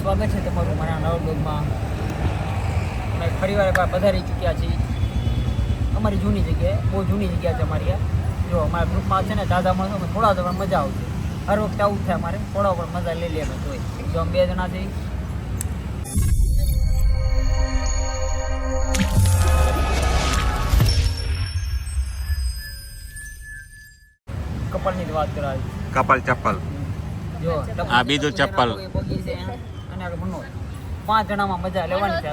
સ્વાગત છે તમારું મારા નવા બ્લોગમાં. અમે ફરીવાર એકવાર પધારી ચૂક્યા છીએ અમારી જૂની જગ્યાએ. બહુ જૂની જગ્યા છે અમારી આ. જો અમારા ગ્રુપમાં છે ને દાદા માણસો અમે થોડા પણ મજા આવશે. હર વખતે આવું જ થાય અમારે, થોડા પણ મજા લઈ લઈએ અમે જોઈ. જો અમે 2 જણા છીએ. કપલની જ વાત કરાવી. કપલ ચપ્પલ જો આ બીજું ચપ્પલ. બગી છે અને આગળ મનો 5 જણામાં મજા લેવાની છે.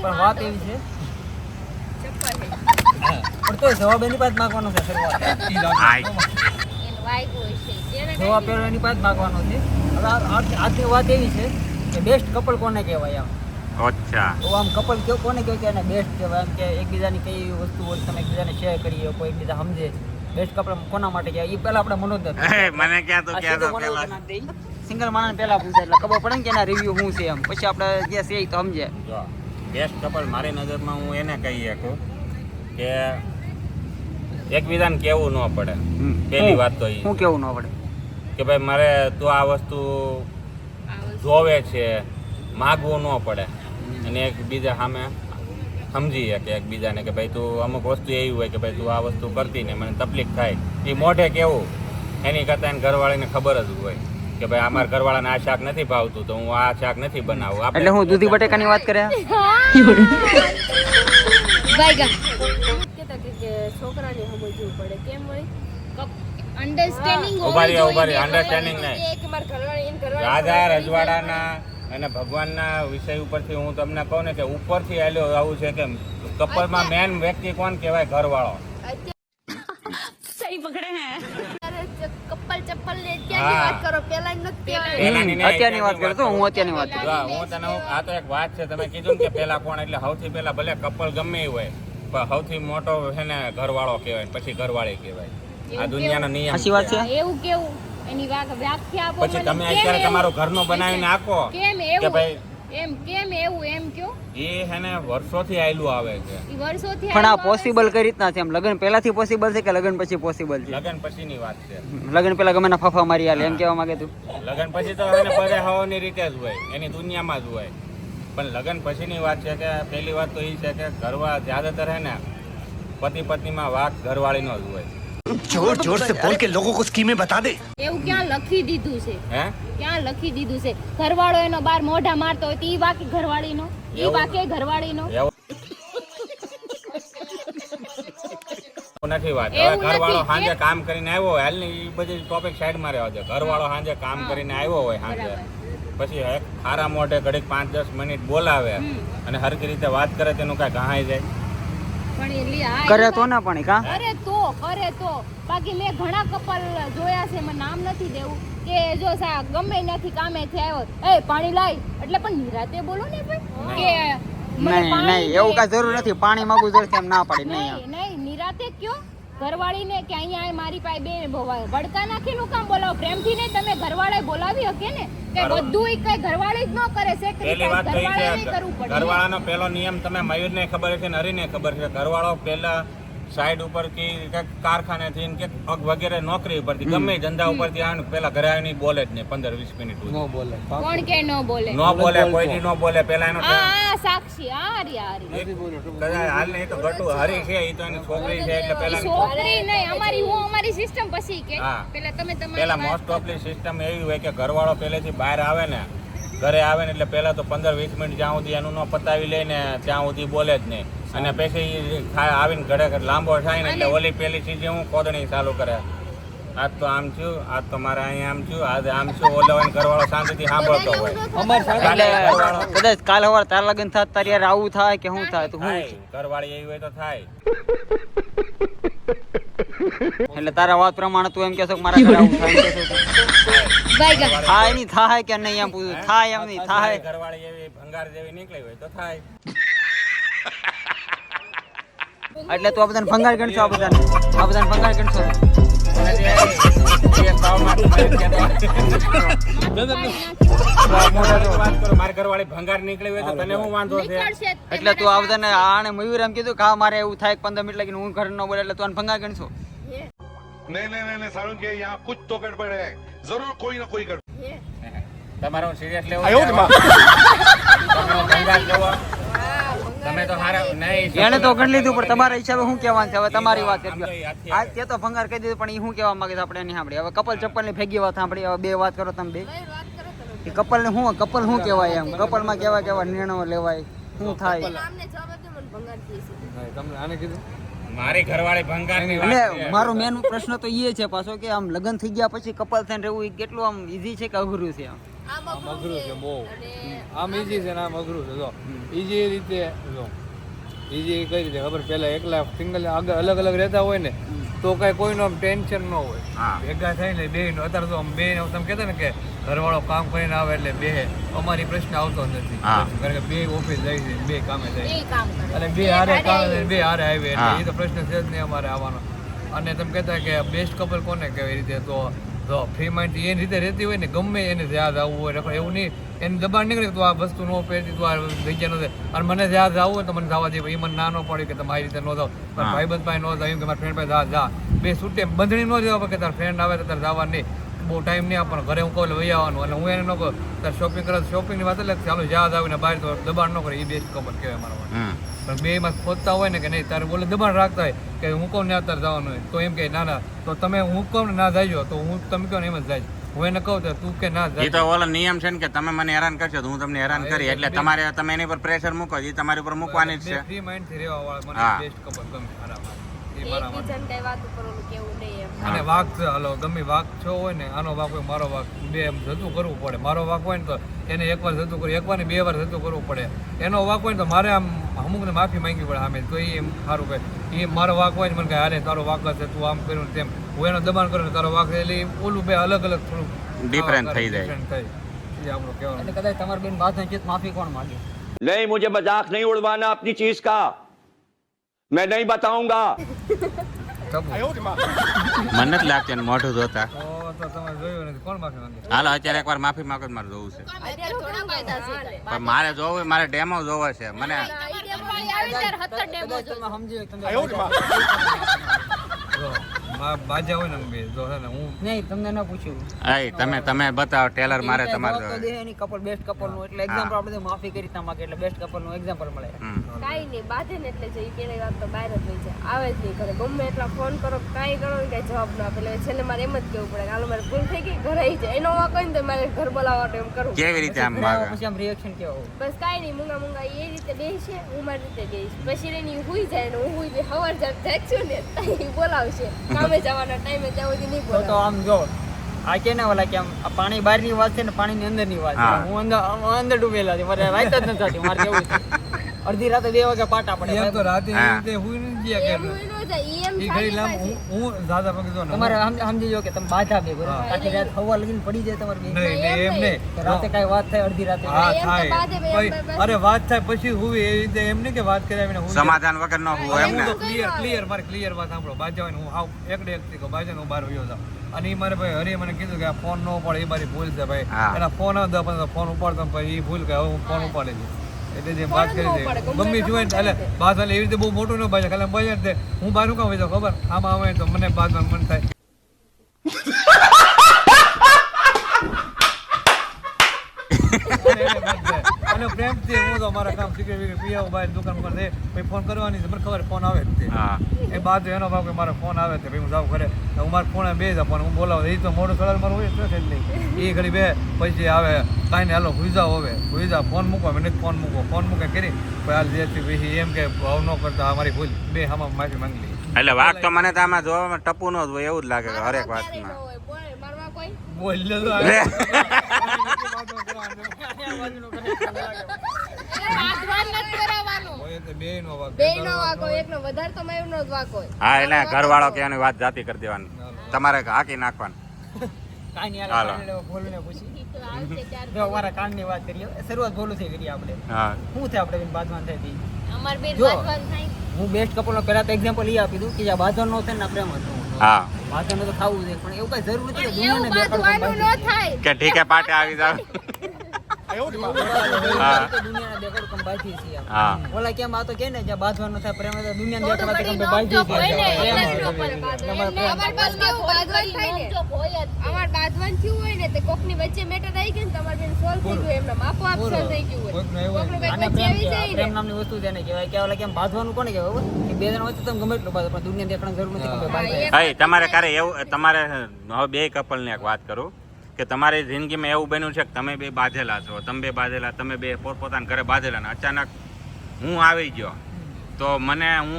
પણ વાત એવી છે પણ તો જવાબ એની પાસે માંગવાનો છે. જવાબ પેલો એની પાસે માંગવાનો છે. હવે આજની વાત એવી છે કે બેસ્ટ કપલ કોને કહેવાય? અચ્છા, તો આમ કપલ કેવું કોને કહેવાય કે એને બેસ્ટ કહેવાય? એમ કે એકબીજાની કઈ વસ્તુ હોય તમે એકબીજાને શેર કરીએ, કોઈ એકબીજા સમજે. બેસ્ટ કપલ કોના માટે કહેવાય એ પહેલા આપણે મનોજ મને ક્યાં તો પેલા સિંગલ માણસ પહેલા પૂછે એટલે ખબર પડે ને કે એના રિવ્યુ શું છે. એમ પછી આપણે જે છે એ તો સમજે. જો બેસ્ટ કપલ મારી નજરમાં હું એને કહી શકું કે એકબીજાને કેવું ન પડે. પહેલી વાત તો એ શું કેવું ન પડે કે ભાઈ મારે તું આ વસ્તુ જોવે છે, માગવું ન પડે. અને એકબીજા સામે સમજી કે એકબીજાને કે ભાઈ તું અમુક વસ્તુ એવી હોય કે ભાઈ તું આ વસ્તુ કરતી ને મને તકલીફ થાય, એ મોઢે કેવું એની કરતાં એને ઘરવાળીને ખબર જ હોય કે ભાઈ અમારા ઘરવાળાને આ શાક નથી ભાવતું તો હું આ શાક નથી બનાવું. એટલે હું દૂધી બટેકાની વાત કરે છોકરાને સમજવું પડે કેમ હોય અન્ડરસ્ટેન્ડિંગ અન્ડરસ્ટેન્ડિંગ નહીં. રાજા રજવાડાના અને ભગવાનના વિષય ઉપરથી હું તમને કહું ને કે ઉપરથી આલ્યો આવું છે કે કપલમાં મેન વ્યક્તિ કોણ કહેવાય? ઘરવાળો. સહી પકડે હે કપલ ચપ્પલ ને અત્યારની વાત કરો, પેલા નથી. અત્યારની વાત કરો તો હું અત્યારની વાત કરું. હું તને આ તો એક વાત છે. તમે કીધું ને કે પેલા કોણ, એટલે સૌથી પેલા ભલે કપલ ગમે એ હોય પણ સૌથી મોટો છે ને ઘરવાળો કહેવાય, પછી ઘરવાળી કહેવાય. આ દુનિયાનો નિયમ સાચી વાત છે. એવું કેવું એની વ્યાખ્યા આપો. પછી તમે અત્યારે તમારું ઘરનું બનાવીને આપો કેમ કે એવું ભાઈ એમ કેમ એવું એમ કયો એ હે ને વર્ષોથી આયલું આવે છે. ઈ વર્ષોથી પણ આ પોસિબલ કઈ રીતના છે? એમ લગ્ન પહેલાથી પોસિબલ છે કે લગ્ન પછી પોસિબલ છે? લગ્ન પછીની વાત છે. લગ્ન પહેલા ગમે ના ફાફા મારી હાલે એમ કેવા માંગે તું? લગ્ન પછી તો એને બધે હવાની રીતે જ હોય, એની દુનિયામાં જ હોય. પણ લગ્ન પછીની વાત છે કે પહેલી વાત તો એ છે કે ઘરવાળા જ્યાદાતર હે ને પતિ પત્નીમાં વાક ઘરવાળીનો જ હોય. जोर जोर से बोल के लोगों को स्कीमें बता दे. એવું ક્યાં લખી દીધું છે? હે ક્યાં લખી દીધું છે? ઘરવાળો એનો બાર મોઢા મારતો હોય તો ઈ વાકે ઘરવાળીનો, ઈ વાકે ઘરવાળીનો. એવું નથી વાત. હવે એવું ઘરવાળો નથી. સાંજે કામ કરીને આવ્યો હોય, હાલ ને એ બધી ટોપિક સાઈડમાં રહેવા દે. ઘરવાળો સાંજે કામ કરીને આવ્યો હોય સાંજે, પછી એક ખારા મોઢે ઘડીક 5-10 મિનિટ બોલાવે અને હરખી રીતે વાત કરે તેનું કાંઈ ગહાઈ જાય. પણ એલી આ કરે તો ના પણ કા કરે તો બાકી મેં ઘણા કપલ જોયા છે, મને નામ નથી દેવું, કે જો ગમે નથી કામેથી આવ્યો, એ પાણી લાય એટલે પણ નિરાતે બોલો ને ભાઈ કે નહીં એવું કઈ જરૂર નથી. પાણી માંગવું જરૂર એમ ના પાડી. નહીં નિરાતે કયો ઘરવાળીને કે અહીંયા મારી પાસે બે વડકા નાખીનું કામ બોલાવો પ્રેમથી. ને તમે ઘરવાળાએ બોલાવી હકે ને કે બધું કઈ ઘરવાળી જ ન કરે છે. પહેલી વાત તો એ છે ઘરવાળાનો પહેલો નિયમ તમે મયુરને ખબર છે ને હરીને ખબર છે. ઘરવાળો પહેલા સાઈડ ઉપરથી કે કારખાનેથી કે વગેરે નોકરી ઉપરથી ગમે ધંધા ઉપરથી આવે પેલા ઘરે આવીને બોલે જ નહીં 15-20 મિનિટ નો બોલે. કોણ કે ન બોલે? ન બોલે, કોઈથી ન બોલે. પેલા એનો સાક્ષી હારી હાલ ને એ તો ગટુ હરી છે, એ તો એની છોકરી છે એટલે પેલા છોકરી નહીં અમારી સિસ્ટમ પછી કે પેલા તમે પેલા મોસ્ટ ઓફલી સિસ્ટમ એવી હોય કે ઘરવાળો પહેલેથી બહાર આવે ને ઘરે આવે ને એટલે પહેલા તો 15-20 મિનિટ જ્યાં સુધી એનું ન પતાવી લે ને ત્યાં સુધી બોલે જ નહીં. અને પછી આવીને ઘરે લાંબો થાય ને એટલે ઓલી પેલી સીધી હું કોદણી ચાલુ કરે. આજ તો આમ થયું, આજ તો મારે અહીંયા આમ થયું, આજ આમ થયું. ઓલો ઘરવાળો શાંતિથી સાંભળતો હોય. કદાચ કાલ સવાર તારા લગ્ન થાય તારી યાર આવું થાય કે શું થાય તો હું ઘરવાળી એવી હોય તો થાય. એટલે તારા વાત પ્રમાણે તું એમ કહેશો કે મારા ઘરે આવું થાય થાય નહીં થાય કે નહીં એમ પૂછું થાય એમ નહીં થાય. ઘરવાળી એવી ભંગાર જેવી નીકળી હોય તો થાય. એટલે તું આ બધાને ભંગાર ગણશો? આ બધાને ભંગાર ગણશો? મારી ઘરવાળી ભંગાર નીકળી હોય તો તને શું વાંધો છે? એટલે તું આ બધાને આને મયુર એમ કીધું કે હા મારે એવું થાય 15 મિનિટ લાગીને હું ઘર ન બોલે એટલે તું આને ભંગાર ગણશો? नहीं सारुण के यहाँ कुछ तो गड़बड़ है, जरूर कोई ना कोई गड़बड़. તમારો સિરિયસ લેવો આયો ને માં. તમારો ભંગાર લેવો તમે તો હારા નહીં એને તો ગણી લીધું પણ તમારા હિસાબે શું કહેવાનું છે હવે તમારી વાત આમ તો કરજો યાદથી આ તે તો ભંગાર કહી દીધું પણ એ શું કહેવા માંગે છે આપણે નહીં સાંભળી હવે કપલ ચપ્પલ ની ભેગી વાત સાંભળી હવે બે વાત કરો તમે બે વાત કરો તમે. એ કપલ ને શું કહેવાય એમ કપલ માં કેવા કેવા નિર્ણયો લેવાય શું થાય નામને જવાબ આપજો, મને ભંગાર કહે છે. તમને આને કીધું મારી ઘરવાળી ભંગારની વાત અને છે. મારો મેન પ્રશ્ન તો એ છે પાછો કે આમ લગ્ન થઈ ગયા પછી કપલ થઈને રહેવું એ કેટલું આમ ઈઝી છે કે અઘરું છે આમ આમ આમ અઘરું છે બહુ. અને આમ ઈઝી છે ને આમ અઘરું છે. જો ઈઝી રીતે જો ઈઝી કઈ રીતે ખબર, પહેલા એકલા સિંગલ અલગ અલગ રહેતા હોય ને તો કઈ કોઈનું આમ ટેન્શન ન હોય. હા. ભેગા થાય ને બે અત્યારે તો આમ બે તમે કહેતા ને કે ઘરવાળો કામ કરીને આવે એટલે બે અમારી પ્રશ્ન આવતો નથી. હા. કારણ કે બે ઓફિસ જાય છે, બે કામે જાય એ કામ કરે. અને બે હારે હારે કામે આવી. જાય, બે હારે આવે હા. એટલે એ તો પ્રશ્ન છે જ નહીં અમારે આવવાનો. અને તમે કહેતા કે બેસ્ટ કપલ કોને કહેવાય એ રીતે તો જો ફ્રી માઇન્ડ એની રીતે રહેતી હોય ને ગમે એને યાદ આવવું હોય નકર એવું નહીં એને દબાણ નીકળે કે તું આ વસ્તુ ન પહેરતી તું આ જગ્યા ન દે અને મને યાદ આવવું હોય તો મને જવા દે એ મને ના ન પડે કે તમે આ રીતે ન જાઓ પણ હા. ભાઈબંધ પાસે ન જાવ એમ કે મારા ફ્રેન્ડ પાસે જા બે છૂટે બંધણી ન જવા કે તારા ફ્રેન્ડ આવે તો તારે જવા નહીં બહુ ટાઈમ નહીં આપવાનો ઘરે હું કહું વહી આવવાનું અને હું એને ન કહું તારે શોપિંગ કરે શોપિંગની વાત એટલે ચાલો યાદ આવીને બહાર તો દબાણ ન કરે એ બેસ્ટ કપલ કહેવાય મારા માટે. હમ. પણ બે માં ખોદતા હોય ને કે નહીં તારે બોલે દબાણ રાખતા હોય કે હું કહું ને અત્યારે જવાનું હોય તો એમ કે ના ના તો તમે હું કહું ને ના જાય તો હું તમે કહો ને એમ જ જાય હું એને કહું તો તું કે ના એ જાય તો ઓલો નિયમ છે ને કે તમે મને હેરાન કરશો તો હું તમને હેરાન કરી એટલે તમારે તમે એની પર પ્રેશર મૂકો એ તમારી ઉપર મૂકવાની જ છે. ફ્રી માઇન્ડ થી રહેવા વાળા મને હા. બેસ્ટ કપલ ગમે મારા માટે. એ મારા માટે. એકબીજાને કઈ વાત ઉપર ઓલું કેવું નહીં એમ. અને વાક છે હાલો ગમે વાક છો હોય ને આનો વાક હોય મારો વાક બે એમ જતું કરવું પડે. મારો વાક હોય ને તો એને એકવાર જતું કરવું એકવાર ને બે વાર જતું કરવું પડે. એનો વાક હોય ને તો મારે આમ અમુકને માફી માંગવી પડે સામે તો એ એમ સારું કહે એ મારો વાક હોય ને મને કહે અરે તારો વાક છે તું આમ કર્યું ને તેમ હું એનો દબાણ કરું ને તારો વાક છે એટલે ઓલું બે અલગ અલગ થોડું Different થઈ જાય. different થાય. એ આપણું કહેવાનું. એટલે કદાચ તમારી બેન વાત ચિત માફી કોણ માંગે नहीं मुझे मजाक नहीं उड़वाना अपनी चीज का मैं नहीं बताऊंगा ટપુ. મને નથી લાગતું એને મોઢું જોતા તો તમે જોયું નથી કોણ માફી માંગે હાલો અત્યારે એકવાર માફી માંગો તો મારે જોવું છે અત્યારે થોડા ફાયદા છે. પણ મારે જોવું મારે ડેમો જોવો છે મને ઈ ડેમો આવી ત્યારે 70 ડેમો કદાચ તમે સમજી તમે જો બાજા હોય ને અમે બે જો છે ને હું નહીં તમને ન પૂછ્યું આય તમે બતાવો ટેલર મારે તમારે તો જોવે. દે એની કપલ બેસ્ટ કપલ નું એટલે એક્ઝામ્પલ આપણે માફી કરી તા માંગે એટલે બેસ્ટ કપલ નું એક્ઝામ્પલ મળે હમ. કાંઈ નહીં બાંધે ને એટલે જે ઈ પેલી વાત તો બહાર જ હોય છે આવે જ નહીં ઘરે ગમે એટલા ફોન કરો કાંઈ કરો ને કાંઈ જવાબ ના આપે એટલે છેલ્લે મારે એમ જ કેવું પડે કે હાલો મારે ભૂલ થઈ ગઈ ઘરે આવી જાય એનો વાંક હોય ને તો મારે ઘર બોલાવવા એમ કરવું કેવી રીતે આમ પછી માગે આમ રિએક્શન કેવો હોય? બસ કાંઈ નહીં મૂંગા મૂંગા એ રીતે બેસશે હું મારી રીતે બેસીશ પછી એની હુઈ જાય ને હું હુઈ જાય હવાર જાગશું ને એ બોલાવશે કામે જવાના ટાઈમે ત્યાં સુધી નહીં તો બોલાવે આમ જો આ કે ના ઓલા કે આમ આ પાણી બહારની વાત છે ને પાણીની અંદરની વાત છે હા. હું અંદર ડૂબેલા છે મારે વાત જ નથી થતી મારે કેવું છે અડધી રાતે 2 વાગે પાટા પડે એમ તો રાતે હા. એવી રીતે હુઈ નથી ગયા એમ કે હુઈ ન જાય ઈ એમ એ ઘડી લાંબ સારી હું દાદા પગે જો ને તમારે સમજી જો કે તમે બાધા બે બરોબર હા. આખી રાત હવા લગીને પડી જાય તમારે બે નહીં નહીં એમ નહીં તો રાતે કાંઈ વાત થાય અડધી રાતે હા એમ તો થાય બાદે બે એમ પછી- બસ- અરે વાત થાય પછી હુઈ એ રીતે એમ નહીં કે વાત કર્યા વિના હુઈ જાય. સમાધાન વગર ન હોય એમ હું ને તો ક્લિયર મારે ક્લિયર વાત સાંભળો બાજા હોય ને હું હાવ એકડે એકથી કહું બાજા હું બહાર વયો જાઉં અને એ મારે ભાઈ હરીએ મને કીધું કે આ ફોન ન ઉપાડે એ મારી ભૂલ છે ભાઈ હા. એના ફોન આવે તો ફોન ઉપાડતો પછી એ ભૂલ કે હવે હું ફોન ઉપાડે છે એટલે જે વાત કરી ન છે ઉપાડે, ગમે ગમે જોઈએ ને એટલે બાદ એટલે એવી રીતે બહુ મોટું ન બાજે ખાલી બાજે ને હું બહાર કામ હોય તો ખબર આમાં આવે તો મને બાદમાં મન થાય અને પ્રેમથી હું તો મારા કામ સિગરેટ પી આવું બહાર દુકાન પર પછી ફોન કરવાની છે મને ખબર ફોન આવે જ તે હા એ બાદ એનો ભાવ કે મારો ફોન આવે છે ભાઈ હું જાઉં ઘરે તો હું મારા ફોન બે જ પણ હું બોલાવું એ તો મોડું સળાર મારું હોય તો જ નહીં એ ઘડી બે પછી આવે કાંઈ નહીં હાલો હુઈ જાઓ હવે હુઈ જાઓ ફોન મૂકો મને ફોન મૂકે કરી પછી હાલ જે પછી એમ કે ભાવ ન કરતા અમારી ભૂલ બે આમાં માફી માંગી લઈ એટલે વાક તો મને તો આમાં જોવામાં ટપુ નો જ હોય એવું જ લાગે કે હરેક ક્યારેય ન વાતમાં હોય. બોલ, મારવા કોઈ બોલ લે તો લે. વાગવાન નથી કરાવવાનો. હોય તો બેયનો વાંક. બેયનો વાંક હોય, એકનો વધારે તો માયુંનો જ વાંક હોય. હા એટલે ઘરવાળો કે એની વાત જાતી કરી દેવાની તમારે હાકી નાખવાની કાંઈ નહીં હાલો. હાલો ભોલુને પૂછી ઈ તો આવશે ત્યારે. જો અમારા કાનની વાત કરીએ શરૂઆત ભોલું થઈ કરી આપણે હા શું છે આપણે બાદમાં થઈ હતી અમાર બેન જો. વાગવાન થાય. હું બેસ્ટ કપલનો પહેલા તો એક્ઝામ્પલ એ આપી દઉં કે જ્યાં બાંધવાનું ન થાય ને પ્રેમ હતું હા બાંધવાનું તો ખાવું છે પણ એવું કઈ જરૂર નથી કે પણ એવું દુનિયાને બે બાંધવાનું ન થાય. કે ઠીકે પાટે આવી જાવ હા. દુનિયાના બે કડકમ બાંધી છીએ આપણે. હા ઓલા કેમ આ તો કે ને જ્યાં બાંધવાનું ન થાય પ્રેમ તો દુનિયાને તો બે તો કડકમ વળી બાંધી નોકઝોક હોય ને, છીએ એટલે જ ન પડે બાંધવાનું. તમારે એટલે અમાર પાસે કેવું બાંધવાનું થાય ને, અમાર બાંધવાનું થયું હોય ને તે કોકની વચ્ચે મેટર આવી ગઈ ને તમારી બેન સોલ્વ થઈ ગયું એમને આપોઆપ પૂરું. સોલ્વ થઈ ગયું હોય કોઈકનું એવું કોકનું હોય. કંઈક આને વચ્ચે પ્રેમ આવી કહેવાય. જાય પ્રેમ ને નામની વસ્તુ છે ને કહેવાય કે ઓલા કેમ બાંધવાનું કોને કહેવાય ખબર? કે બે જણા વચ્ચે તમે ગમે એટલું બાંધો પણ દુનિયા દેખાડવાની જરૂર નથી કે બે બાંધાય. હા તમારે ક્યારે એવું તમારે હવે બે કપલની એક વાત કરું કે તમારી જિંદગીમાં એવું બન્યું છે કે તમે બે બાંધેલા છો, તમે બે બાંધેલા, તમે બે પોતપોતાના ઘરે બાંધેલા ને અચાનક હું આવી ગયો તો હું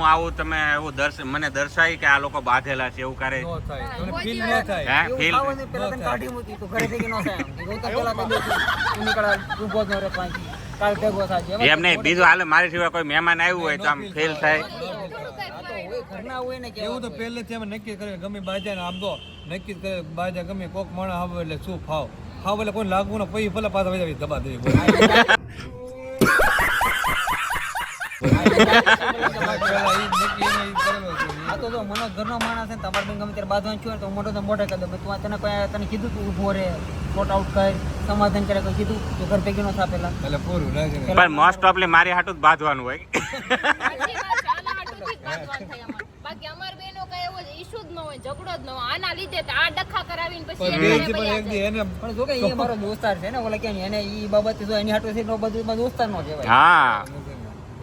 આવું તમે એવું મને દર્શાવી કે આ લોકો બાંધેલા છે એવું ક્યારે નો થાય તમને કોઈ ફીલ દિવસ ન થાય હે એવું ફીલ ખાવાનું પહેલા તને કાઢી મૂકી તું ઘરે થઈ ન થાય આમ. ગૌતમ પહેલા કહી દઉં છું, તું નીકળ ઊભો જ ન રહે પાંચી. કાલ ભેગો થાજે. એમાં એમ નહીં બીજું હાલે મારી સિવાય કોઈ મહેમાન આવ્યું હોય તો આમ ફીલ થાય હોય, ઘરના હોય ને એવું તો કેવું પહેલેથી અમે નક્કી કરે ગમે બાજા ને આમ તો નક્કી જ કરે બાજા ગમે કોક માણસ આવે એટલે શું ફાવ એટલે કોઈ લાગવું ને પછી ભલે પાછા વજાવી દબા દેવી બોલ. પહેલા ઈ નક્કી એને ઈ કરેલો છે. આ તો જો મનો ઘરનો માણસ છે ને તમારે બી ગમે ત્યારે બાંધવાનું છું તો મોટો તો મોટે કરી દો. તું તને કોઈ તને કીધું તું ઊભો રે, શોર્ટ આઉટ કર, સમાધાન કરે, કોઈ કીધું તું ઘર ભેગી ન થા પેલા. એટલે પૂરું રાખીને પણ મોસ્ટ ઓફલી મારી હાટું જ બાંધવાનું હોય સાચી વાત છે, આના હાટુથી જ બાંધવાનું થાય અમારે. બાકી અમાર બેનો કઈ એવો ઈશ્યુ જ ન હોય, ઝઘડો જ ન હોય. આના લીધે તો આ ડખા કરાવીને પછી પણ એને બે પણ ભૈયા એક દી એને પણ જો કે એ મારો દોસ્તાર છે ને ઓલા કે એને ઈ બાબતે જો એની હાટુ છે નો બધું દોસ્તાર નો કહેવાય. હા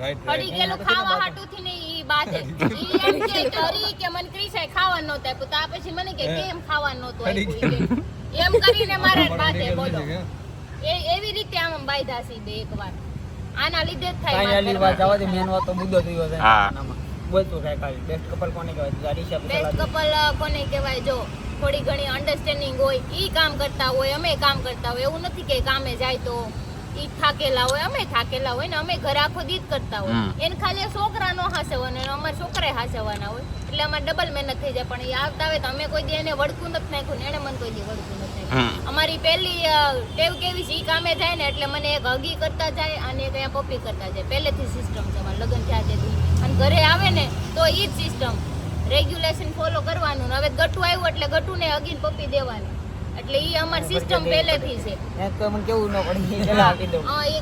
રાઈટ પડી ગયેલું ખાવા હાટુથી ને ઈ બાધે. ઈ એમ કહે કે હરી કે મને ક્રિસાએ ખાવાનું નહોતું આપ્યું. તો આ પછી મને કે કેમ ખાવાનું નહોતું આપ્યું? ઈ કે. એમ કરીને મારે બાધે બોલો. એવી રીતે આમ બાંધ્યા છે બે એકવાર. આના લીધે જ થાય કાંઈ મારા આલી વાત ઘરમાં. જવા દે, મેન વાત તો મુદ્દો થયો છે હા. આનામાં. બોલતું થાય ખાલી બેસ્ટ કપલ કોને કહેવાય? તારી હિસાબે બેસ્ટ સલાહ દે. કપલ કોને કહેવાય? જો થોડી ઘણી અન્ડરસ્ટેન્ડિંગ હોય, ઈ કામ કરતા હોય, અમે કામ કરતા હોય. એવું નથી કે કામે જાય તો ઈ થાકેલા હોય, અમે થાકેલા હોય ને અમે ઘરે આખો દી જ કરતા હોય. એને ખાલી છોકરા નો હાસવવાનો ને અમારે છોકરાએ હાસવવાના હોય એટલે અમારે ડબલ મહેનત થઈ જાય. પણ એ આવતા હોય તો અમે કોઈ દી એને વળકું નથી નાખ્યું ને એને મને કોઈ દી વળકું નથી નાખ્યું. અમારી પહેલી ટેવ કેવી છે, ઈ કામે જાય ને એટલે મને એક હગી કરતા જાય અને એક અહીંયા પપ્પી કરતા જાય. પહેલેથી સિસ્ટમ છે અમારે લગ્ન થયા તેથી. અને ઘરે આવે ને તો ઈ જ સિસ્ટમ રેગ્યુલેશન ફોલો કરવાનું. હવે ગટુ આવ્યું એટલે ગટુને હગીને પપ્પી દેવાની. એટલે ઈ અમારી સિસ્ટમ પહેલેથી છે. એમ તો મને કેવું ન પડે પેલા આપી દઉં. હા, એ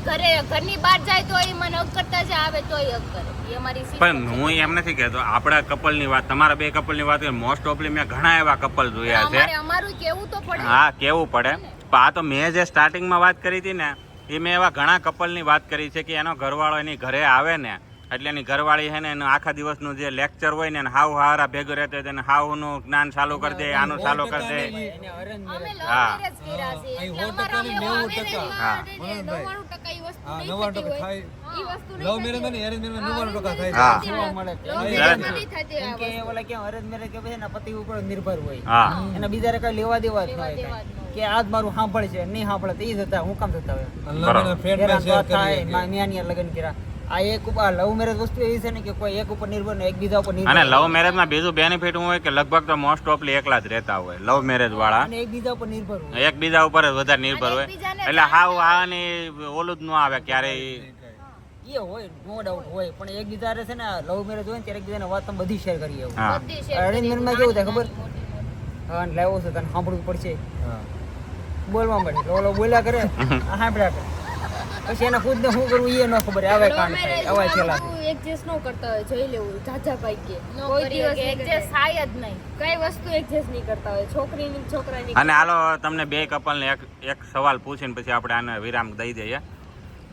ઘરની બહાર જાય તો એ મને હગ કરતા જાય, આવે તોય હગ કરે. એ અમારી system પણ છે. હું એમ નથી કહેતો આપણા કપલની વાત, તમારા બે કપલની વાત મોસ્ટ ઓફલી મેં ઘણા એવા કપલ જોયા છે. અમારું કેવું તો પડે. હા કેવું પડે. પણ આ તો મેં જે સ્ટાર્ટિંગમાં વાત કરી હતી ને એ મેં એવા ઘણા કપલની વાત કરી છે કે એનો ઘરવાળો એની ઘરે આવે ને એટલે એની ઘરવાળી છે ને એનું આખા દિવસનું જે લેક્ચર હોય ને હાવ હારા ભેગું રહેતો હોય એને હાવનું જ્ઞાન ચાલુ કરી દે, આનું ચાલુ કરી દે. એને arrange અમે marriage. love હા. marriage કર્યા છે. અહીં એટલે 100% અમારા ને આમાં 90%. હા. marriage માં 99% ઈ વસ્તુ હા નહીં 90% થતી હોય. થાય. ઈ વસ્તુ નહીં લવ થતી મેરેજ માં હોય. એરેન્જ મેરેજ માં 90% થાય હા. છે. જોવા મળે છે. Love સરસ. marriage માં નહીં થતી આ કેમ કે વસ્તુ. ઓલા કેમ arrange marriage કે પછી એના પતિ ઉપર નિર્ભર હોય. હા એના બીજા કઈ લેવા દેવા જ ન લેવા હોય દેવા જ કાંઈ. ન હોય. કે આજ મારું સાંભળે છે નહીં સાંભળે તો ઈ જતા હું કામ થતા હોય અને લગ્ન friend માં હેરાન share તો થાય કરીએ કે મિયાની લગ્ન કર્યા. આ એક ઉપર લવ મેરેજ વસ્તુ એવી છે ને કે કોઈ એક ઉપર નિર્ભર ને એકબીજા ઉપર નિર્ભર અને લવ મેરેજમાં બીજું બેનિફિટ હું હોય કે લગભગ તો મોસ્ટ ઓફલી એકલા જ રહેતા હોય લવ મેરેજ વાળા, અને એકબીજા ઉપર નિર્ભર હોય. એકબીજા ઉપર જ વધારે નિર્ભર હોય. એકબીજાને એટલે હાવ આની ઓલું જ ન આવે ક્યારેય. એ હોય નો ડાઉટ હોય પણ એકબીજા હારે છે ને લવ મેરેજ હોય ને ત્યારે એકબીજાને વાત તમે બધી શેર કરી આવું. હા બધી share arrange કરી. marriage માં કેવું થાય ખબર? નાની, મોટી. હા લાવ્યો છે તને સાંભળવું પડશે, હા. બોલવા મળે એટલે ઓલો બોલ્યા કરે આ સાંભળ્યા કરે પછી એને ખુદ ને શું કરવું એ ન ખબર આવે કાંડ થાય આવા છેલ્લા એડજસ્ટ ન કરતા હોય જોઈ લેવું ઝાઝા ભાગ્યે નો કોઈ કરીએ દિવસ કે નહીં adjust થાય જ નહીં. કઈ વસ્તુ એડજસ્ટ નહીં કરતા હોય છોકરીની છોકરાની અને હાલો તમને બે કપલને એક સવાલ પૂછીને પછી આપણે આને વિરામ દઈ દઈએ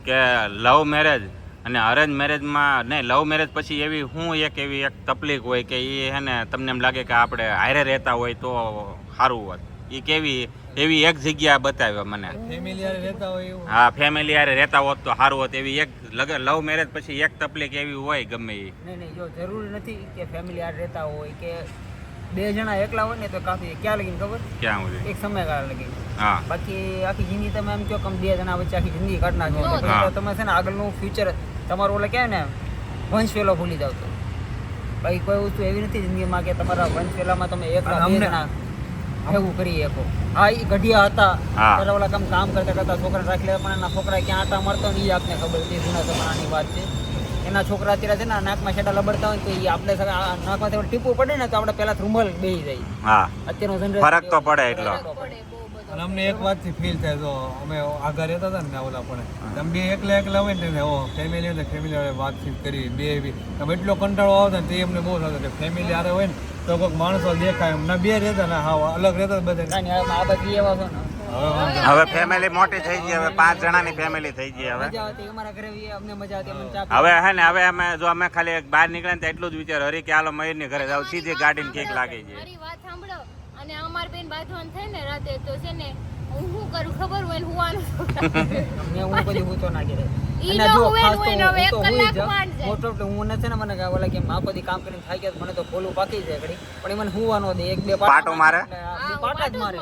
કે લવ મેરેજ અને અરેન્જ મેરેજમાં નહીં, લવ મેરેજ પછી એવી એવી એક તકલીફ હોય કે એ હે ને તમને એમ લાગે કે આપણે હારે રહેતા હોય તો સારું હોત, એ કેવી એવી એક જગ્યા બતાવ્યો મને. ફેમિલી હારે રહેતા હોય એવું હા ફેમિલી હારે રહેતા હોત તો સારું હોત એવી એક લવ મેરેજ પછી એક તકલીફ એવી હોય ગમે એ. નહીં જો જરૂરી નથી કે ફેમિલી હારે રહેતા હોય કે બે જણા એકલા હોય ને તો કાફી. ક્યાં લગીને ખબર? ક્યાં સુધી? એક સમયગાળા લગી. હા બાકી આખી જિંદગી તમે એમ કહો કે બે જણા વચ્ચે આખી જિંદગી કાઢ નાખો હા. પછી તો તમે છે ને આગળનું ફ્યુચર તમારું ઓલા કહેવાય ને વંશ વેલો ભૂલી જાવ તો. બાકી કોઈ વસ્તુ એવી નથી જિંદગીમાં કે તમારા વંશ વેલામાં તમે એકલા અને બે અમને- જણા એવું કરી શકો. હા એ ગઢિયા હતા હા. ત્યારે ઓલા કામ કરતા કરતા છોકરાને રાખી લેવા પણ એના છોકરા ક્યાં આટા મારતા હોય ને એ આપને ખબર છે. જૂના જમાનાની વાત છે. એના છોકરા અત્યારે છે ને નાકમાં છેડા લબડતા હોય તો એ આપણે નાકમાં ટીપું પડે ને તો આપણે પહેલા રૂમલ બેસી જાય. હા અત્યારનું જનરેશન ફરક તો પડે એટલો. પડે બહુ બધો. અને અમને એક વાતથી ફીલ થાય તો અમે આગળ રહેતા હતા ને ઓલા પણ તમે બે એકલા હોય ને ફેમિલી હોય ને ફેમિલી વાળે વાતચીત કરી બે બી તમે એટલો કંટાળો આવતો ને તે અમને બહુ થતો કે ફેમિલી હારે હોય ને તો કોઈક માણસો દેખાય એમ ના બે રહેતા ને હા અલગ રહેતા બધા કાંઈ નહીં, આ બાજુ એવા છો ને હવે ફેમિલી મોટી થઈ ગઈ, હવે 5 જણાની ફેમિલી થઈ ગઈ. હવે મજા આવતી અમારા ઘરે બી અમને મજા આવતી અમને ચા હવે હે ને હવે અમે ખાલી બહાર નીકળે ને તો એટલું જ વિચાર હરી કે હાલો મયુરની ઘરે જાવ, સીધી ગાડીને કેક લાગી જાય. મારી વાત સાંભળો, અને અમાર બેન બાંધવાનું થાય ને રાતે તો છે ને હું શું કરું ખબર હોય ને હુવાનું હું કદી હું તો ના ઘરે ઈ અને તો જો હુવે ખાસ હોય ને હવે 1 કલાક માંડ જાય. મોટો તો હું નથી ને મને કે ઓલા કે આખો દી કામ કરીને થાકી ગયા મને તો ખોલું પાકી જાય ઘડી પણ એ મને હુવાનો દે 1-2 પાટો મારે? હા, પાટા જ મારે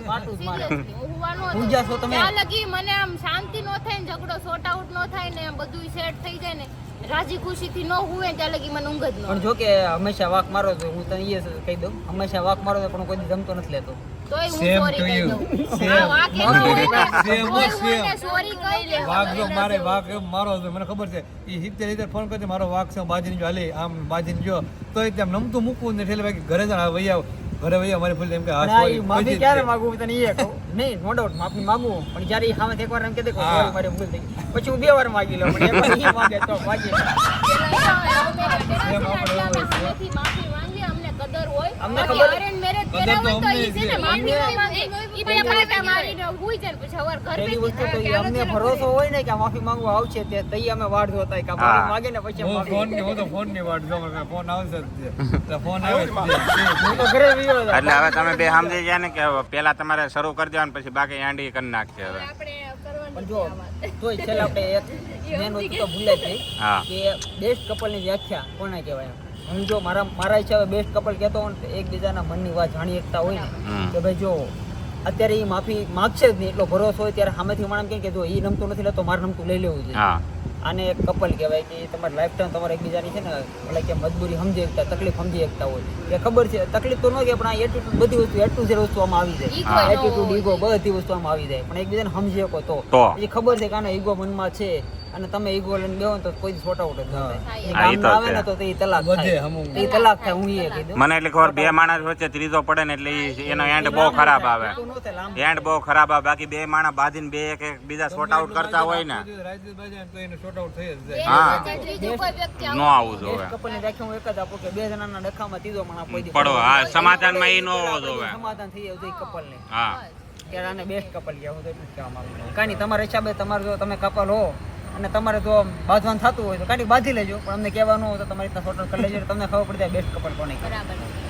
પાટું જ મારે. Seriously, હું હુવાનો હું હતો. જ્યાં છો તમે? ત્યાં લગી મને આમ શાંતિ નો થાય ને ઝઘડો સોર્ટ આઉટ નો થાય ને આમ બધું સેટ થઈ જાય ને રાજી ખુશીથી ન હુવે ત્યાં લગી મને ઊંઘ જ ન પણ જો કે હંમેશા વાક મારો છો હું તને એ કહી દઉં હંમેશા વાક મારો છો પણ હું કોઈ દી જમતો નથી લેતો તોય હું Same સોરી to કહી you. દઉં. Same. હા, વાંક એનો હોય ને, Same, તોય same. હું એને સોરી કહી દેવા. વાઘ જો મારે વાઘ એમ મારો છે મને ખબર છે એ 70 ફોન કરતી મારો વાઘ છે બાજીને જો હાલી આમ બાજીને જો તો એ તેમ નમતું મૂકવું ને ઠેલે બાકી ઘરે જણ વહી આવ ઘરે વહી મારી ભૂલ એમ કે અને આ ઈ માફી ક્યારે માંગુ હું તને એ કહું નહીં નો ડાઉટ માફી માંગુ પણ જ્યારે ઈ સામે એકવાર એમ કહી દે કે હા. sorry, મારી ભૂલ થઈ ગઈ પછી હું 2 વાર માગી લઉં પણ એકવાર ઈ માંગે તો માગી લઉં. સામેથી માફી માંગીએ, અમને કદર હોય. અમને બાકી ખબર- arrange marriage કદર કર્યા તો હોય તો ઈ અમને છે ને છે. માફી ન માંગે. ઈ બે પાટા મારીને હુઈ જાય ને પછી સવાર ઘર પહેલી ભેગી વસ્તુ તો થાય. ઈ અમને ભરોસો હોય ને કે આ માફી માંગવા આવશે તે તઈ અમે વાટ જોતા હોય કે આ માફી હા. માંગે ને પછી અમે હું માફી ફોન ની હું તો ફોન ની વાટ જો મને ફોન આવશે જ છે. એટલે ફોન આવે જ છે. હું તો ઘરે વિયો હતો. એટલે હવે તમે બે સમજી ગયા ને કે પેલા તમારે શરૂ કરી દેવાનું પછી બાકી એન્ડી કરી નાખશે હવે. આપણે કરવાનું પણ જો તોય છેલ્લે આપણે એક મેન વસ્તુ તો ભૂલે જ નહીં હા. કે બેસ્ટ કપલની વ્યાખ્યા કોને કહેવાય એમ. હું જો મારા હિસાબે બેસ્ટ કપલ કહેતો હોઉં ને તો એકબીજાના મનની વાત જાણી શકતા હોય ને હમ. કે ભાઈ જો અત્યારે એ માફી માગશે જ નહીં એટલો ભરોસો હોય ત્યારે સામેથી માણસ કહે કે જો એ નમતું નથી લેતો મારે નમતું લઈ લેવું જોઈએ. હા આને એક કપલ કહેવાય કે તમારે લાઈફ ટાઈમ તમારે એકબીજાની છે ને એટલે કે મજબૂરી સમજી શકતા તકલીફ સમજી શકતા હોય કે ખબર છે તકલીફ તો ન કે પણ આ એટીટ્યુડ બધી વસ્તુ A to Z વસ્તુ આમાં આવી જાય Ego નો એટીટ્યુડ હોય. ઈગો બધી વસ્તુ આમાં આવી જાય પણ એકબીજાને સમજી શકો તો તો. પછી ખબર છે કે આનો ઈગો મનમાં છે અને તમે ઈગો લઈને બેહો ને તો કોઈ શોર્ટ આઉટ જ ન થાય. હા, એ હા, ઈ તો કામ ના આવે છે. ને તો એ તલાક વધે થાય અમુક. એ તલાક થાય હું એ કહી દઉં મને એટલી ખબર બે માણસ વચ્ચે ત્રીજો પડે ને એટલે એનો એન્ડ બહુ ખરાબ આવે. તો ન થાય લાંબુ. એન્ડ બહુ ખરાબ આવે. બાકી બે માણસ બાંધીને બે એક બીજા સોર્ટ આઉટ કરતા હોય ને રાજદીપ બાજે તો એને શોર્ટ આઉટ થઈ જ બે જાય. હા. વખત ત્રીજું કોઈ વ્યક્તિ ન આવું આવવું જોવે. બેસ્ટ કપલની વ્યાખ્યા હું એક જ આપું કે બે જણાના ડખામાં ત્રીજો માણસ કોઈ દી પડો હા સમાધાનમાં એ ન હોવો જોવે. સમાધાન થઈ જાય કપલને હા ત્યારે આને બેસ્ટ કપલ કહેવાય હું તો એટલું જ કહેવા માંગુ છું. કાંઈ નહીં તમારા હિસાબે તમારે જો તમે કપલ હો અને તમારે જો બાંધવાનું થતું હોય તો કાંઈ બાંધી લેજો પણ અમને કહેવાનું હોય તો તમારી રીતના ફોટો કરી લેજો એટલે તમને ખબર પડી જાય બેસ્ટ કપલ કોને કહેવાય. બરાબર